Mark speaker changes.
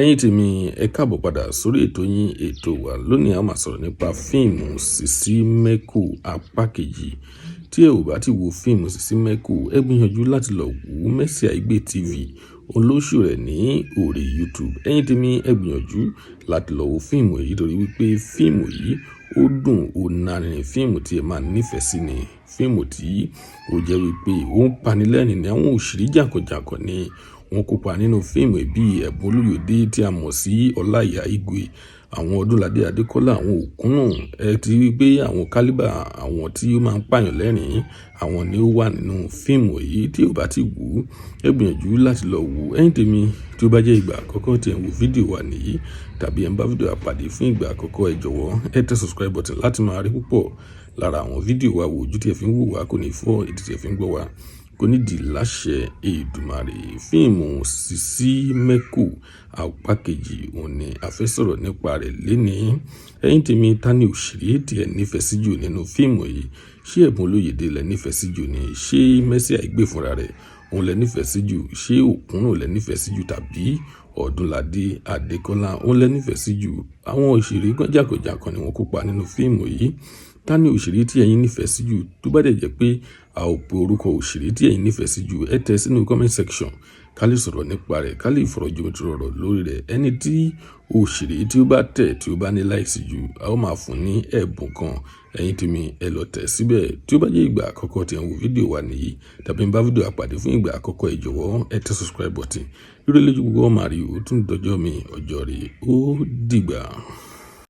Speaker 1: Ẹ̀yin tèmi ẹ káàbọ̀ padà sórí ètò yín ètò wa lónìí a máa sọ̀rọ̀ nípa fíìmù SISI MECHO apá kejì. Tí ẹ ò bá ti wo fíìmù SISI MECHO ẹ gbìyànjú láti lọ wo Mercy AIGBE TV olóṣù rẹ̀ ní orí YouTube. Ẹ̀yin tèmi ẹ gbìyànjú láti lọ wo fíìmù yìí torí wípé fíìmù yìí ó dùn ó nárin fíìmù tí ẹ máa nífẹ̀ẹ́ sí ni fíìmù tí ó jẹ́ wípé ó ń panilẹ́rìn ní àwọn òṣèré jàǹkànjàǹkàn ni wọ́n kópa nínú fíìmù bíi ẹ̀bùn olóyèdè tí a mọ̀ sí ọláìyá igwe àwọn Odunlade Adekola àwọn òkúnnù ẹ ti rí pé àwọn kálíbà àwọn tí ó máa ń pààyàn lẹ́rìn àwọn ni ó wà nínú fíìmù yìí. Tí ò bá ti wò ẹ gbìyànjú láti lọ wò. Ẹ̀yin tèmi tí ó bá jẹ́ ìgbà àkọ́kọ́ tí ẹ ń wo fídíò wa nìyí tàbí ẹ ń bá fídíò àpàdé fún ìgbà àkọ́kọ́ ẹ jọ̀wọ́ ẹ tẹ subscribe button láti máa rí púpọ̀ lára àwọn fídíò wa wò. Ojú tí ẹ fi ń wò wá kò ní fọ́, ètò tí ẹ fi ń gbọ́ wa kò ní di láṣẹ Èdùmàrè. Fíìmù SISI MECHO apá kejì òun ni a fẹ́ sọ̀rọ̀ nípa rẹ̀ lénìí. Ẹ̀yin tèmi ta ni òṣèré tí ẹ nífẹ̀ẹ́ sí jù nínú fíìmù yìí? Ṣé ẹ̀bùn olóyèdè lẹ nífẹ̀ẹ́ sí jù ni? Ṣé Mercy AIGBE fúnra rẹ̀ òun lẹ nífẹ̀ẹ́ sí jù? Ṣé òkúnnù lẹ nífẹ̀ẹ́ sí jù tàbí Odunlade Adekola òun lẹ nífẹ̀ẹ́ sí jù? Àwọn òṣèré jàǹkànjàǹkàn ni wọ́n kópa nínú fíìmù yìí. Ta ni òṣèré tí ẹ̀yin nífẹ̀ẹ́ sí jù? Tó bá dẹ̀ jẹ́ pé a ò pe orúkọ òṣèré tí ẹ̀yin nífẹ̀ẹ́ sí jù ẹ tẹ sínú comment section ká lè sọ̀rọ̀ nípa rẹ̀, ká lè fọ̀rọ̀jomitoro lórí rẹ̀. Ẹni tí òṣèré tí ó bá tẹ̀ tí ó bá ní láìsí jù a ó máa fún ní ẹ̀bùn kan. Ẹ̀yin tèmi ẹ lọ tẹ̀ síbẹ̀. Tí ó bá jẹ́ ìgbà àkọ́kọ́ tí ẹ ń wo fídíò wa nìyí tàbí ń bá fídíò àpàdé fún ìgbà àkọ́kọ́ ẹ jọ̀wọ́ ẹ tẹ subscribe button. Ire lójú gbogbo ọmọ àríwó tún dọjọ́ mi ọjọ́ rẹ̀ ó dìgbà.